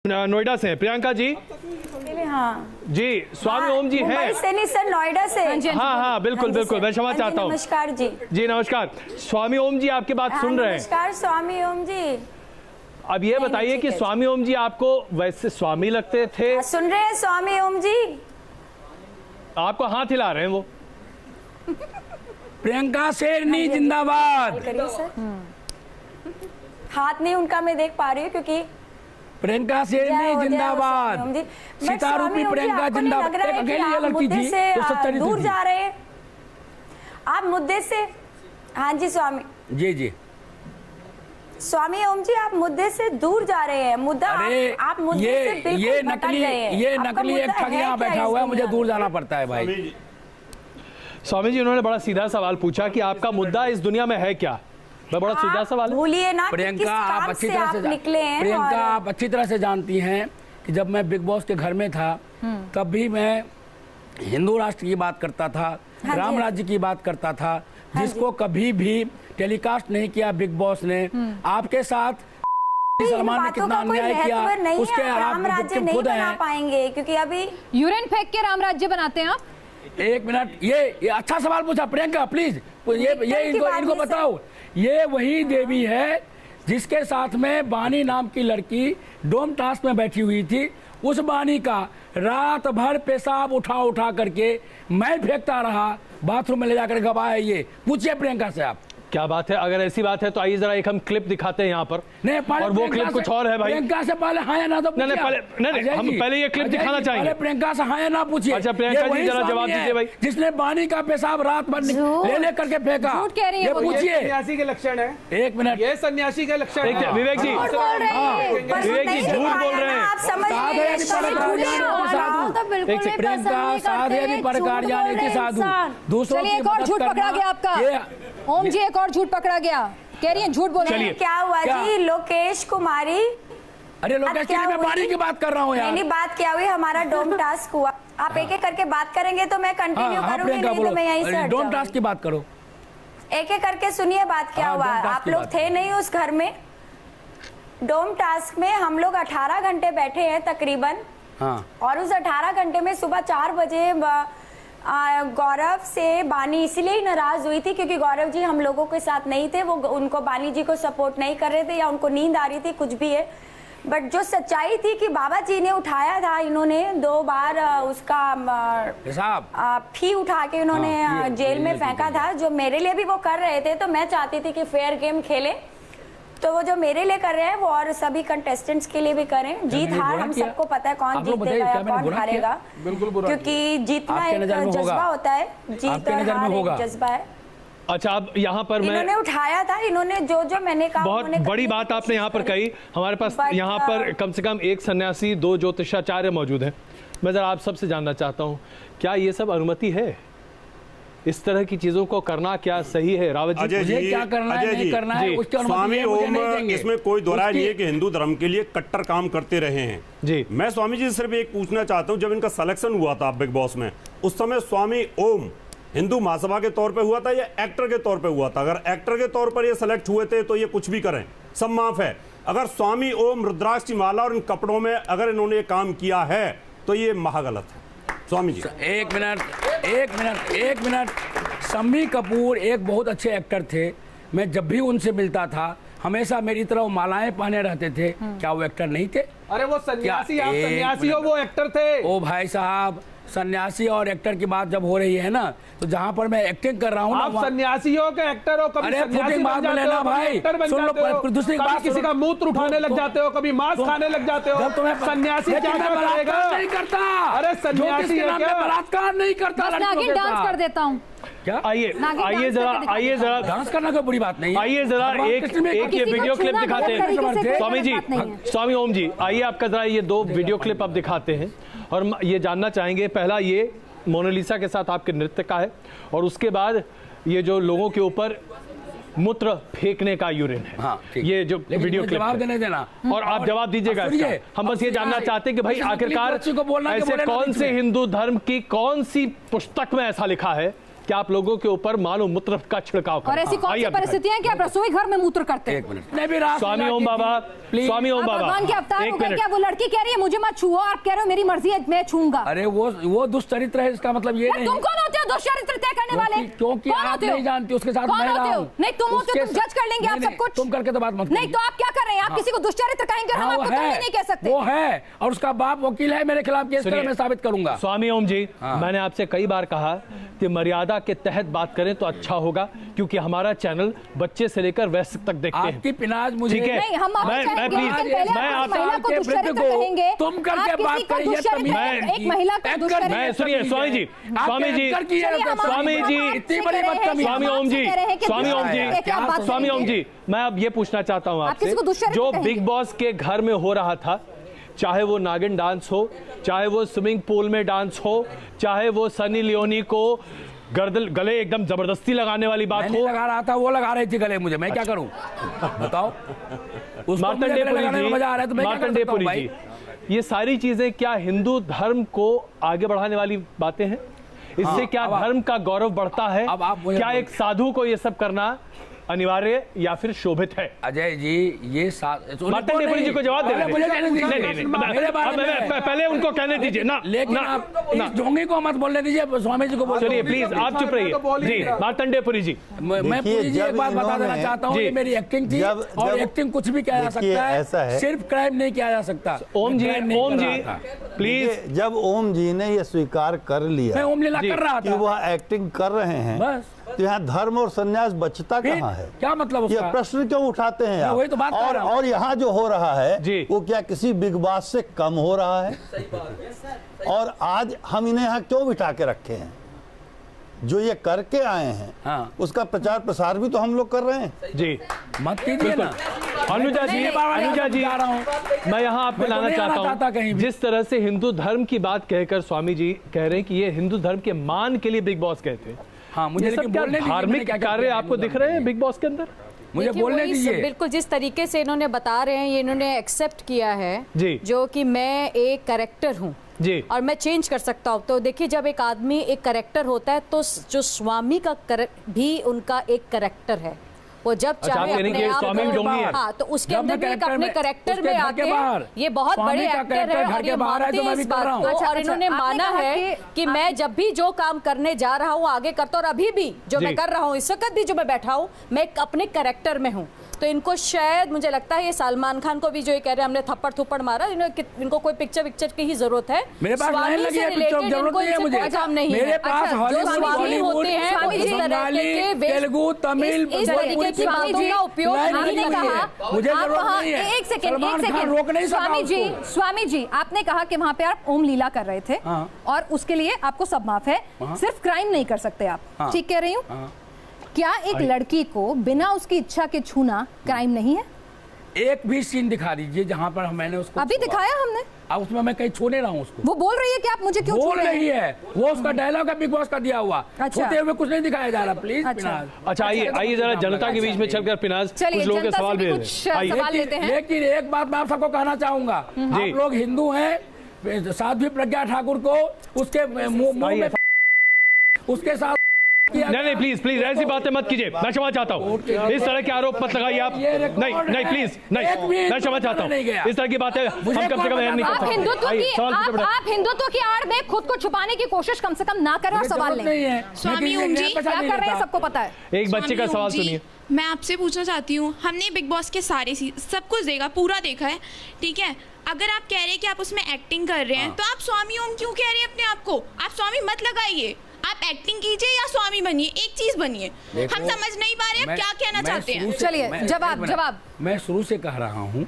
नोएडा से प्रियंका जी। हाँ जी, स्वामी ओम जी हैं। मुंबई से नहीं सर, नोएडा से। हाँ, बिल्कुल बिल्कुल, मैं क्षमा चाहता हूँ। नमस्कार जी। जी नमस्कार। स्वामी ओम जी आपकी बात सुन रहे हैं। नमस्कार स्वामी ओम जी। अब ये बताइए कि स्वामी ओम जी आपको वैसे स्वामी लगते थे? सुन रहे हैं स्वामी ओम जी? आपको हाथ हिला रहे हैं वो। प्रियंका शेरनी जिंदाबाद। हाथ नहीं उनका मैं देख पा रही हूँ क्योंकि प्रियंका शेरनी जिंदाबाद। सितारूपी प्रियंका जिंदाबाद। एक अकेली लड़की थी जो 70 दूर जा रहे हैं आप मुद्दे से। हाँ जी स्वामी जी स्वामी ओम जी, आप मुद्दे से दूर जा रहे हैं। मुद्दा आप मुद्दे से ये नकली एक ठग यहाँ बैठा हुआ है, मुझे दूर जाना पड़ता है भाई। स्वामी जी उन्होंने बड़ा सीधा सवाल पूछा कि आपका मुद्दा इस दुनिया में है क्या? मैं बड़ा सीधा सवाल भूलिए ना। प्रियंका आप अच्छी तरह से निकले हैं। प्रियंका आप अच्छी तरह से जानती हैं कि जब मैं बिग बॉस के घर में था तब भी मैं हिंदू राष्ट्र की बात करता था, राम राज्य की बात करता था, जिसको कभी भी टेलीकास्ट नहीं किया बिग बॉस ने। आपके साथ सलमान ने कितना अन्याय किया उसके राम राज्य नहीं बना पाएंगे क्योंकि अभी यूरेन फेंक के राम राज्य बनाते हैं आप। एक मिनट, ये अच्छा सवाल पूछा प्रियंका, प्लीज ये इनको बताओ। ये वही देवी है जिसके साथ में बानी नाम की लड़की डोम टास्क में बैठी हुई थी। उस बानी का रात भर पेशाब उठा करके मैं फेंकता रहा, बाथरूम में ले जाकर गवाह है। ये पूछिए प्रियंका से आप। क्या बात है? अगर ऐसी बात है तो आइए जरा एक हम क्लिप दिखाते हैं यहाँ पर। नहीं, और वो क्लिप कुछ और है भाई। प्रियंका से पहले हाँ या ना तो नहीं, हम पहले ये क्लिप दिखाना चाहेंगे। प्रियंका से हाँ या ना पूछिए। अच्छा प्रियंका जी जरा जवाब दीजिए भाई। जिसने बानी का पेशाब रात भर ले करके फेंका, ये पूछिए। सन्यासी के लक्षण है। एक मिनट, ये सन्यासी के लक्षण है। विवेक जी, विवेक जी झूठ बोल रहे हैं। प्रियंका साधे प्रकार जाने की साधु दूसरों की एक और झूठ पकड़ा गया आपका। ओम जी एक और झूठ पकड़ा गया, कह रही हैं झूठ बोल रही हैं। क्या हुआ जी? लोकेश कुमारी। अरे लोकेश की मैं बानी की बात कर रहा हूँ यार। नहीं बात क्या हुई, हमारा डोम टास्क हुआ। आप एक एक करके बात करेंगे तो मैं कंटिन्यू करूंगी, नहीं तो मैं यहीं से हट डोम टास्क की बात करो। एक एक करके सुनिए बात क्या हुआ। आप लोग थे नहीं उस घर में। डोम टास्क में हम लोग 18 घंटे बैठे हैं तकरीबन। और उस 18 घंटे में सुबह 4 बजे गौरव से बानी इसीलिए ही नाराज हुई थी क्योंकि गौरव जी हम लोगों के साथ नहीं थे। वो उनको बानी जी को सपोर्ट नहीं कर रहे थे या उनको नींद आ रही थी, कुछ भी है। बट जो सच्चाई थी कि बाबा जी ने उठाया था, इन्होंने 2 बार उसका फी उठा के इन्होंने जेल में फेंका था, जो मेरे लिए भी वो कर रहे थे। तो मैं चाहती थी कि फेयर गेम खेले, तो वो जो मेरे लिए कर रहे हैं वो और सभी कंटेस्टेंट्स के लिए भी करें। जीत हार हम सबको पता है कौन जीतेगा या कौन हारेगा, क्योंकि जीतना एक जज्बा होता है, जीत हार एक जज्बा है। अच्छा, अब यहाँ पर इन्होंने उठाया था, इन्होंने जो मैंने कहा बहुत बड़ी बात आपने यहाँ पर कही। हमारे पास यहाँ पर कम से कम 1 सन्यासी 2 ज्योतिषाचार्य मौजूद हैं। मैं जरा आप सबसे जानना चाहता हूँ, क्या ये सब अनुमति है? इस तरह की चीजों को करना क्या सही है? रावत जी, मुझे क्या करना है नहीं करना है उसकी स्वामी ओम इसमें कोई दोहराय नहीं है कि हिंदू धर्म के लिए कट्टर काम करते रहे हैं जी। मैं स्वामी जी से सिर्फ एक पूछना चाहता हूं, जब इनका सिलेक्शन हुआ था बिग बॉस में, उस समय स्वामी ओम हिंदू महासभा के तौर पे हुआ था या एक्टर के तौर पे हुआ था? अगर एक्टर के तौर पर ये सेलेक्ट हुए थे तो ये कुछ भी करें, सब माफ है। अगर स्वामी ओम रुद्राक्ष की माला और इन कपड़ों में अगर इन्होंने ये काम किया है तो ये महागलत है। स्वामी जी एक मिनट। शम्मी कपूर एक बहुत अच्छे एक्टर थे। मैं जब भी उनसे मिलता था हमेशा मेरी तरह मालाएं पहने रहते थे। क्या वो एक्टर नहीं थे? अरे वो सन्यासी, आप सन्यासी हो, वो एक्टर थे। ओ भाई साहब, सन्यासी और एक्टर की बात जब हो रही है ना, तो जहाँ पर मैं एक्टिंग कर रहा हूँ, आप सन्यासी हो कि एक्टर हो? कभी सन्यासी बन जाते हो, कभी एक्टर बन जाते हो, दूसरी बात किसी का मूत्र उठाने लग जाते हो, कभी मांस खाने लग जाते हो। सन्यासी क्या करेगा? नहीं करता। अरे सन्यासी बलात्कार नहीं करता। डांस कर देता हूँ क्या? आइए जरा डांस करना कोई बुरी बात नहीं है। आइए जरा एक ये वीडियो क्लिप दिखाते हैं। स्वामी जी, स्वामी ओम जी, आइए आपका जरा ये 2 वीडियो क्लिप आप दिखाते हैं और ये जानना चाहेंगे। पहला ये मोनालिसा के साथ आपके नृत्य का है और उसके बाद ये जो लोगों के ऊपर मूत्र फेंकने का यूरिन है। ये जो वीडियो क्लिप जवाब देना और आप जवाब दीजिएगा इसका। हम बस ये जानना चाहते हैं कि भाई आखिरकार ऐसे कौन से हिंदू धर्म की कौन सी पुस्तक में ऐसा लिखा है कि आप लोगों के ऊपर मानो मूत्र का छिड़काव और ऐसी कौन सी परिस्थितियां हैं कि आप रसोई घर में मूत्र करते हैं? स्वामी ओम बाबा, स्वामी ओम बाबा, भगवान के अवतार हो गए क्या? वो लड़की कह रही है मुझे मत छुओ, आप कह रहे हो मेरी मर्जी है मैं छूंगा। अरे वो दुष्चरित्र है, इसका मतलब ये नहीं। तुम कौन होते हो दुष्चरित्र तय करने वाले? क्योंकि आप नहीं जानती उसके साथ मैं रहा हूं। नहीं तुम होते हो, तुम जज कर लेंगे आप सब कुछ। तुम करके तो बात मत नहीं, तो आप क्या कर रहे हैं? आप किसी को दुष्चरित्र कहेंगे और हम आपको तुम नहीं कह सकते। वो है और उसका बाप वकील है मेरे खिलाफ केस करें, मैं साबित करूंगा। स्वामी ओम जी, मैंने आपसे कई बार कहा कि मर्यादा के तहत बात करें तो अच्छा होगा, क्योंकि हमारा चैनल बच्चे से लेकर वयस्क तक देखते हैं। आपकी पिनाज मुझे ठीक है, नहीं, हम मैं प्लीज मैं आप तुम करके बात करिए। एक महिला का मैं सुनिए स्वामी जी, स्वामी जी, स्वामी जी, इतनी बड़ी बदतमीजी। स्वामी ओम जी, स्वामी ओम जी, स्वामी ओम जी, मैं अब ये पूछना चाहता हूँ आपसे, जो बिग बॉस के घर में हो रहा था, चाहे वो नागिन डांस हो, चाहे वो स्विमिंग पूल में डांस हो, चाहे वो सनी लियोनी को गले एकदम जबरदस्ती लगाने वाली बात हो, लगा रहा था, वो लगा रही थी गले मुझे, मैं क्या करूं बताओ? मार्कंडेयपुरी जी, ये सारी चीजें क्या हिंदू धर्म को आगे बढ़ाने वाली बातें हैं? इससे क्या धर्म का गौरव बढ़ता है? क्या एक साधु को ये सब करना अनिवार्य या फिर शोभित है? अजय जी, ये मार्कंडेयपुरी जी को जवाब दे नहीं, पहले उनको कहने दीजिए ना, लेकिन आप इस ढोंगी को मत बोलने दीजिए, स्वामी जी को बोल। चलिए प्लीज आप चुप रहिए जी। मार्कंडेयपुरी जी, मैं पूरी जी एक बात बता देना चाहता हूँ, ये मेरी एक्टिंग थी और एक्टिंग कुछ भी किया जा सकता है, सिर्फ क्राइम नहीं किया जा सकता। ओम जी, ओम जी प्लीज, जब ओम जी ने ये स्वीकार कर लिया, मैं ओम लीला कर रहा था, वह एक्टिंग कर रहे हैं, बस तो यहाँ धर्म और संन्यास बचता कहाँ है? क्या मतलब उसका? ये प्रश्न क्यों उठाते हैं आप? वही तो बात कर रहा हूं। और यहाँ जो हो रहा है वो क्या किसी बिग बॉस से कम हो रहा है? और आज हम इन्हें यहाँ क्यों बिठा के रखे हैं? जो ये करके आए हैं उसका प्रचार प्रसार भी तो हम लोग कर रहे हैं जी। मत कीजिए ना। अनुजा जी, अनुजा जी, मैं यहाँ आपको लाना चाहता हूँ, जिस तरह से हिंदू धर्म की बात कहकर स्वामी जी कह रहे हैं कि ये हिंदू धर्म के मान के लिए बिग बॉस कहते हैं। हाँ, मुझे सब क्या धार्मिक कार्य आपको दिख रहे हैं बिग बॉस के अंदर? मुझे बोलने दीजिए। बिल्कुल जिस तरीके से इन्होंने बता रहे हैं, ये इन्होंने एक्सेप्ट किया है जी, जो कि मैं एक कैरेक्टर हूँ जी और मैं चेंज कर सकता हूँ। तो देखिए, जब एक आदमी एक कैरेक्टर होता है तो जो स्वामी का भी उनका एक कैरेक्टर है, वो जब चाहे अपने आप हाँ, तो उसके अंदर भी एक अपने कैरेक्टर में आके ये बहुत बड़े एक्टर है और ये मानते हैं इस बात को, और इन्होंने माना है कि मैं जब भी जो काम करने जा रहा हूँ आगे करता हूँ, और अभी भी जो मैं कर रहा हूँ, इस वक्त भी जो मैं बैठा हूँ, मैं अपने कैरेक्टर में हूँ। तो इनको शायद मुझे लगता है ये सलमान खान को भी जो ये कह रहे हैं हमने थप्पड़ थप्पड़ मारा, इनको कोई पिक्चर की ही जरूरत है। मेरे पास लाइन लगी है, पिक्चर जरूरत नहीं है मुझे, काम नहीं है। मेरे पास हॉलीवुड, तेलुगु, तमिल, इस तरीके की बातों का उपयोग आपने कहा, मुझे जरूरत नहीं है। एक सेकंड रोक नहीं सकता। स्वामी जी, आपने कहा कि वहाँ पे आप ओम लीला कर रहे थे और उसके लिए आपको सब माफ है, सिर्फ क्राइम नहीं कर सकते आप, ठीक कह रही हूँ? क्या एक लड़की को बिना उसकी इच्छा के छूना क्राइम नहीं है? एक भी सीन दिखा दीजिए जहां पर मैंने उसको अभी दिखाया हमने। अब उसमें मैं कहीं छू नहीं रहा हूं उसको। वो बोल रही है कि आप मुझे क्यों बोल रही है? वो उसका डायलॉग है बिग बॉस का दिया हुआ। छूते हुए कुछ नहीं दिखाया जा रहा। प्लीज अच्छा आइए जरा जनता के बीच में चलकर पिनाज कुछ लोगों के सवाल लेते हैं। लेकिन एक बात मैं आप सबको कहना चाहूंगा, आप लोग हिंदू हैं, साध्वी प्रज्ञा ठाकुर को उसके मुंह में उसके साथ नहीं प्लीज ऐसी बातें मत कीजिए, मैं क्षमा चाहता हूँ। इस तरह के आरोप मत लगाइए आप। नहीं प्लीज नहीं, मैं क्षमा चाहता हूँ। इस तरह की बातें हम कम से कम नहीं कर सकते। आप हिंदुत्व की आड़ में खुद को छुपाने की कोशिश कम से कम ना करें और सवाल लें। स्वामी ओम जी क्या कर रहे हैं सबको पता है। एक बच्चे का सवाल सुनिए। मैं आपसे पूछना चाहती हूँ, हमने बिग बॉस के सारे सब कुछ पूरा देखा है, ठीक है? अगर आप कह रहे हैं कि आप उसमें एक्टिंग कर रहे हैं, तो आप स्वामी ओम क्यों कह रहे हैं अपने आप को? आप स्वामी मत लगाइए, आप एक्टिंग कीजिए या स्वामी बनिए, एक चीज बनिए। हम समझ नहीं पा रहे क्या कहना चाहते हैं। चलिए जवाब। मैं शुरू से कह रहा हूँ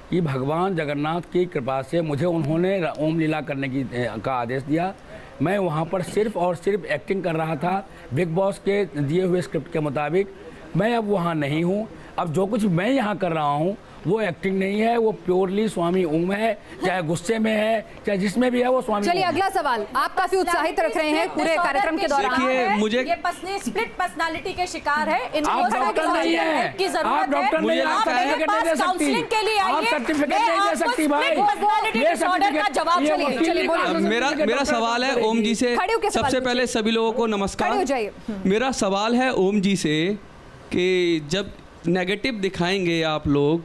कि भगवान जगन्नाथ की कृपा से मुझे उन्होंने ओम लीला करने का आदेश दिया। मैं वहाँ पर सिर्फ और सिर्फ एक्टिंग कर रहा था बिग बॉस के दिए हुए स्क्रिप्ट के मुताबिक। मैं अब वहाँ नहीं हूँ। अब जो कुछ मैं यहाँ कर रहा हूँ वो एक्टिंग नहीं है, वो प्योरली स्वामी ओम है, चाहे गुस्से में है चाहे जिसमें भी है वो स्वामी। चलिए अगला सवाल, आप काफी उत्साहित रख रहे हैं पूरे कार्यक्रम के दौरान। देखिए मुझे ये स्प्लिट पर्सनालिटी के शिकार है, आप डॉक्टर नहीं है, आप डॉक्टर नहीं, आप सर्टिफिकेट नहीं दे सकती, आप सर्टिफिकेट नहीं दे सकती भाई, ये सर्टिफिकेट। मेरा सवाल है ओम जी से, सबसे पहले सभी लोगों को नमस्कार। मेरा सवाल है ओम जी से कि जब नेगेटिव दिखाएंगे आप लोग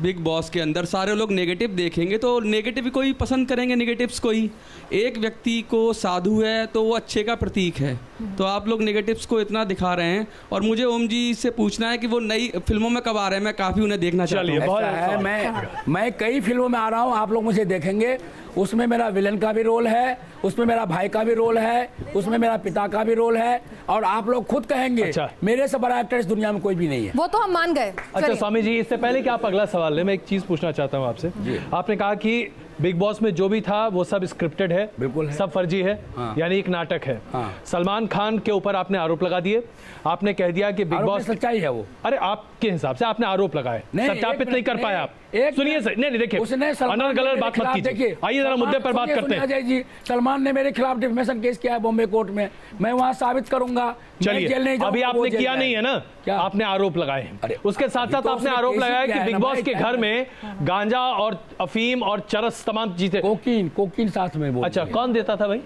बिग बॉस के अंदर, सारे लोग नेगेटिव देखेंगे तो नेगेटिव कोई पसंद करेंगे, नेगेटिव्स कोई। एक व्यक्ति को साधु है तो वो अच्छे का प्रतीक है, तो आप लोग नेगेटिव्स को इतना दिखा रहे हैं। और मुझे ओम जी से पूछना है कि वो नई फिल्मों में कब आ रहे हैं, मैं काफ़ी उन्हें देखना चाहता हूँ। मैं कई फिल्मों में आ रहा हूँ, आप लोग मुझे देखेंगे, उसमें मेरा विलन का भी रोल है, उसमें मेरा भाई का भी रोल है, उसमें मेरा पिता का भी रोल है, और आप लोग खुद कहेंगे मेरे से बड़ा एक्टर इस दुनिया में कोई भी नहीं है। वो तो हम मान गए। अच्छा स्वामी जी, इससे पहले कि आप अगला सवाल ले, मैं एक चीज पूछना चाहता हूं आपसे। आपने कहा कि बिग बॉस में जो भी था वो सब स्क्रिप्टेड है, बिल्कुल है, सब फर्जी है, यानी एक नाटक है। सलमान खान के ऊपर आपने आरोप लगा दिए, आपने कह दिया कि बिग बॉस सच्चाई है वो। अरे आपके हिसाब से आपने आरोप लगाए, सत्यापित नहीं कर पाए आप। सुनिए नहीं देखिए, अनर गलत बात मत कीजिए, आइए जरा मुद्दे पर बात करते हैं। अजय जी, सलमान ने मेरे खिलाफ डिफेमेशन केस किया है बॉम्बे कोर्ट में, मैं वहां साबित करूंगा। चलिए अभी आपने किया नहीं है ना, आपने आरोप लगाए, उसके साथ साथ आपने आरोप लगाया कि बिग बॉस के घर में गांजा और अफीम और चरस तमाम चीजें, कोकीन साथ में। अच्छा कौन देता था भाई?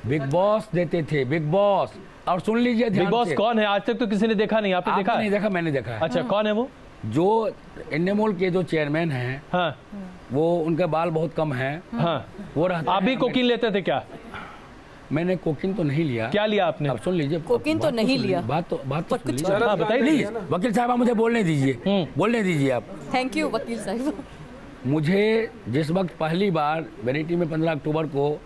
बिग बॉस देते थे, बिग बॉस। और सुन लीजिए बिग बॉस कौन है? आज तक तो किसी ने देखा नहीं, आपने देखा? नहीं देखा, मैंने देखा है। अच्छा कौन है वो? जो इंडेमोल के जो चेयरमैन हैं, हाँ, वो उनके बाल बहुत कम हैं, हाँ, वो रहता। आप भी कोकीन लेते थे क्या? मैंने कोकीन तो नहीं लिया। क्या लिया आपने? अब सुन लीजिए, कोकीन तो नहीं लिया। बात तो बताइए। वकील साहब मुझे बोलने दीजिए, बोलने दीजिए आप। थैंक यू वकील साहब। मुझे जिस वक्त पहली बार वैनिटी में 15 अक्टूबर को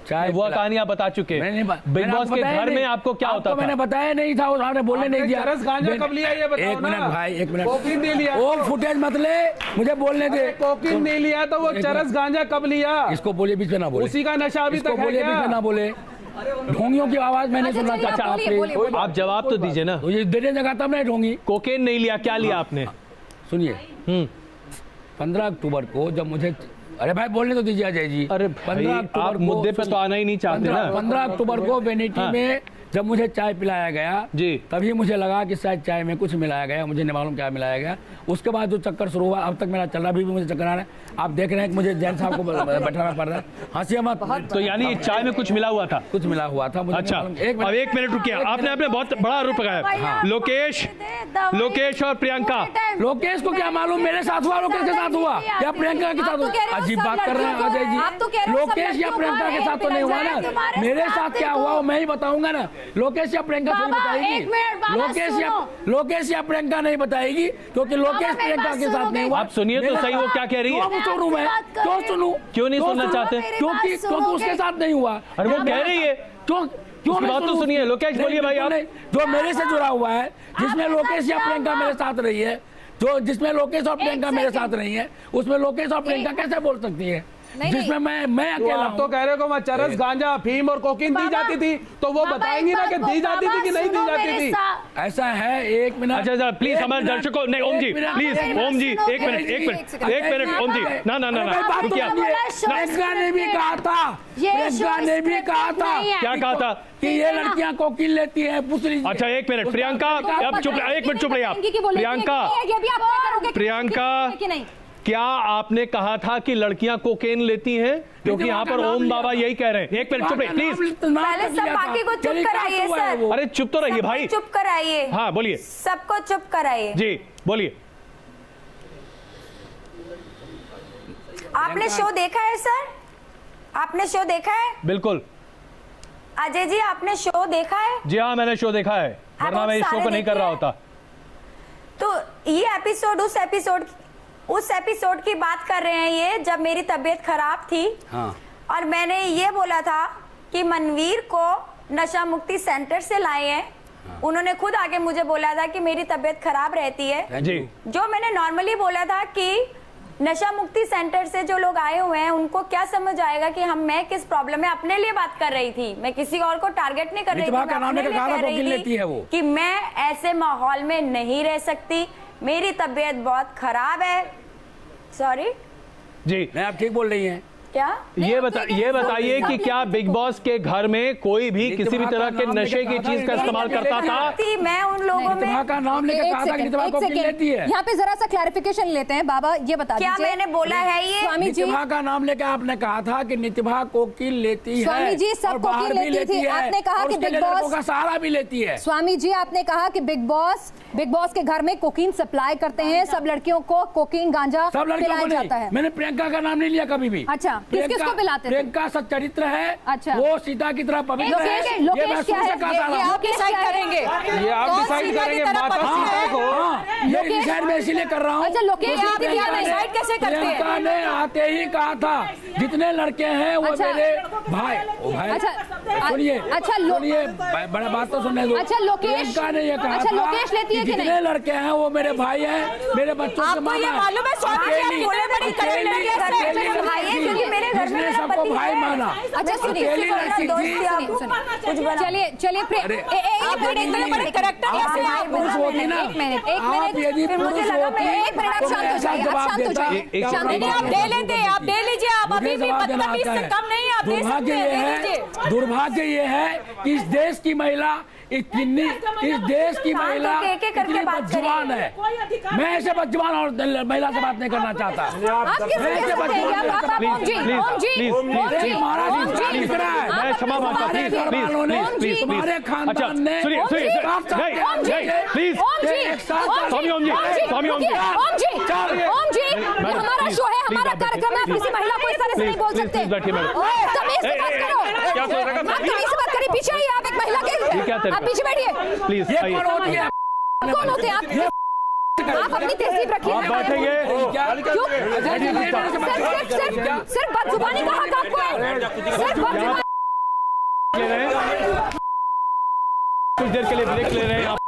चाय, वो कहानी आप बता चुके हैं। बिग बॉस के घर में आपको क्या होता था? मैंने बताया नहीं था, आपने बोलने नहीं दिया। गांजा कब लिया ये बताओ। एक मिनट भाई, एक मिनट। कोकीन नहीं लिया, वो फुटेज मत ले, मुझे बोलने दे। कोकीन नहीं लिया तो वो चरस गांजा कब लिया? इसको बोले बीच में ना बोले, उसी का नशा अभी तक है क्या? ना बोले, ढोंगियों की आवाज मैंने सुनना चाहता। आप जवाब तो दीजिए ना। ये देने जगह तब नहीं ढोंगी। कोकेन नहीं लिया, क्या लिया आपने? सुनिए, 15 अक्टूबर को जब मुझे, अरे भाई बोलने तो दीजिए अजय जी। अरे 15 अक्टूबर को मुद्दे पे तो आना ही नहीं चाहते ना। 15 अक्टूबर को वैनिटी में जब मुझे चाय पिलाया गया जी, तभी मुझे लगा कि शायद चाय में कुछ मिलाया गया, मुझे नहीं मालूम क्या मिलाया गया। उसके बाद जो चक्कर शुरू हुआ, अब तक मेरा चल रहा, भी मुझे चक्कर आ रहा है। आप देख रहे हैं कि मुझे जैन साहब को बैठाना पड़ रहा है, हंसी मत। तो यानी चाय में कुछ मिला हुआ था? कुछ मिला हुआ था। अच्छा अब एक मिनट रुकिए, आपने बहुत बड़ा आरोप लगाया। लोकेश और प्रियंका। लोकेश को क्या मालूम मेरे साथ हुआ, लोकेश के साथ हुआ या प्रियंका के साथ हुआ? अजीब बात कर रहे हैं अजय जी। लोकेश या प्रियंका के साथ तो नहीं हुआ ना, मेरे साथ क्या हुआ वो मैं ही बताऊंगा ना। लोकेश या प्रियंका नहीं बताएगी, लोकेश या प्रियंका नहीं बताएगी, क्योंकि लोकेश प्रियंका के साथ नहीं हुआ। आप सुनिए तो सही, वो क्या कह रही है? सुनूं मैं? क्यों सुनूं? क्यों नहीं सुनना चाहते? क्योंकि उसके साथ नहीं हुआ। अरे वो कह रही है, क्यों बात तो सुनिए। लोकेश बोलिए भाई आप। जो मेरे से जुड़ा हुआ है, जिसमें लोकेश या प्रियंका मेरे साथ रही है, जो जिसमें लोकेश और प्रियंका मेरे साथ रही है, उसमें लोकेश और प्रियंका कैसे बोल सकती है? जिसमें मैं अकेला तो कह रहे हो कि चरस गांजा अफीम और कोकीन दी जाती थी, तो वो बताएंगी ना कि दी जाती थी कि नहीं दी जाती थी। ऐसा है, एक मिनट। अच्छा प्लीज हमारे दर्शकों, नहीं ओम जी प्लीज, ओम जी एक मिनट ओम जी, ना प्रियंका ने भी कहा था, प्रियंका ने भी कहा था। क्या कहा था? कि ये लड़कियां कोकीन लेती हैं, पूछ लीजिए। अच्छा एक मिनट, प्रियंका अब चुप, एक मिनट चुप रहिए आप। प्रियंका, क्या आपने कहा था कि लड़कियां कोकेन लेती हैं? क्योंकि यहाँ पर ओम बाबा यही कह रहे हैं। एक मिनट चुप रहिए प्लीज। पहले सब बाकी को चुप कराइए सर। अरे चुप तो रहिए भाई, चुप कराइए। हाँ बोलिए, सबको चुप कराइए जी, बोलिए। आपने शो देखा है सर? आपने शो देखा है? बिल्कुल। अजय जी आपने शो देखा है? जी हाँ मैंने शो देखा है, वरना मैं इस शो को नहीं कर रहा होता। तो ये एपिसोड उस एपिसोड की बात कर रहे हैं ये, जब मेरी तबीयत खराब थी। हाँ। और मैंने ये बोला था कि मनवीर को नशा मुक्ति सेंटर से लाए हैं। हाँ। उन्होंने खुद आके मुझे बोला था कि मेरी तबीयत खराब रहती है जी। जो मैंने नॉर्मली बोला था कि नशा मुक्ति सेंटर से जो लोग आए हुए हैं उनको क्या समझ आएगा कि मैं किस प्रॉब्लम में, अपने लिए बात कर रही थी, मैं किसी और को टारगेट नहीं कर रही थी। मैं अपने लिए कह रही थी कि मैं ऐसे माहौल में नहीं रह सकती, मेरी तबीयत बहुत खराब है, सॉरी जी, मैं आप ठीक बोल रही हैं क्या? ये बताइए कि क्या बिग बॉस के घर में कोई भी किसी भी तरह के नशे की चीज का इस्तेमाल करता था? मैं उन लोगों में का नाम लेकर कहा था कि नितिभा कोकिल लेती है। यहाँ पे जरा सा क्लैरिफिकेशन लेते हैं बाबा, ये बता क्या मैंने बोला है? ये स्वामी जी नितिभा का नाम लेकर आपने कहा था कि नितिभा कोकिल लेती है। स्वामी जी सब कोकिल लेती थी। आपने कहा कि बिग बॉस का सहारा भी लेती है। स्वामी जी आपने कहा कि बिग बॉस के घर में कोकीन सप्लाई करते हैं, सब लड़कियों को कोकीन गांजा सब लड़कियों को जाता है। मैंने प्रियंका का नाम नहीं लिया कभी भी। अच्छा, किसको पिलाते थे? प्रियंका सच्चरित्र है। अच्छा, वो सीता की तरह पवित्र है। लोकेश क्या है? ये आप डिसाइड करेंगे, ये आप डिसाइड करेंगे माता सीता को। ये डिसाइड मैं इसीलिए कर रहा हूँ। अच्छा, लोकेश आप डिसाइड कैसे करते हैं? प्रियंका ने आते ही कहा था जितने लड़के हैं वो मेरे भाई। अच्छा सुनिए, अच्छा सुनिए, बड़ा बात तो सुनने दो। अच्छा लोकेश, प्रियंका ने ये कहा अच्छा लोकेश लेती है कि नहीं? जितने लड़के हैं वो मेरे भाई हैं, मेरे बच्चों के मामा हैं। मालूम है स्वामी जी आप बोले बड़ी करेक्टर भाई है क्योंकि मेरे घर में मेरा सबको भाई माना। अच्छा सुनिए, चलिए बड़े करेक्टर कैसे आप पुरुष होती ना, एक मिनट यदि पुरुष होती आप शांत हो जाइए। आप दे लेते, आप दे लीजिए, आप अभी भी 25 से कम नहीं आप दे सकते हैं। दुर्भाग्य ये है कि इस देश की महिला इतनी, इस देश की महिला इतनी बदजुबान है। मैं ऐसे बदजुबान और महिला से बात नहीं करना चाहता। मैं क्षमा मांगता हूं, प्लीज तुम्हारे खानदान ने प्लीज स्वामी ओम जी हमारा शो है, हमारा कार्यक्रम है, किसी महिला को इस तरह से नहीं बोल सकते। क्या सोच रहा है? पीछे आइए, आप एक महिला के, आप पीछे बैठिए प्लीज। कौन होते हैं आप अपनी तहजीब रखिए। आप बैठेंगे सिर्फ बदजुबानी का हक आपको है, सिर्फ बदजुबानी। कुछ देर के लिए ब्रेक ले रहे हैं आप।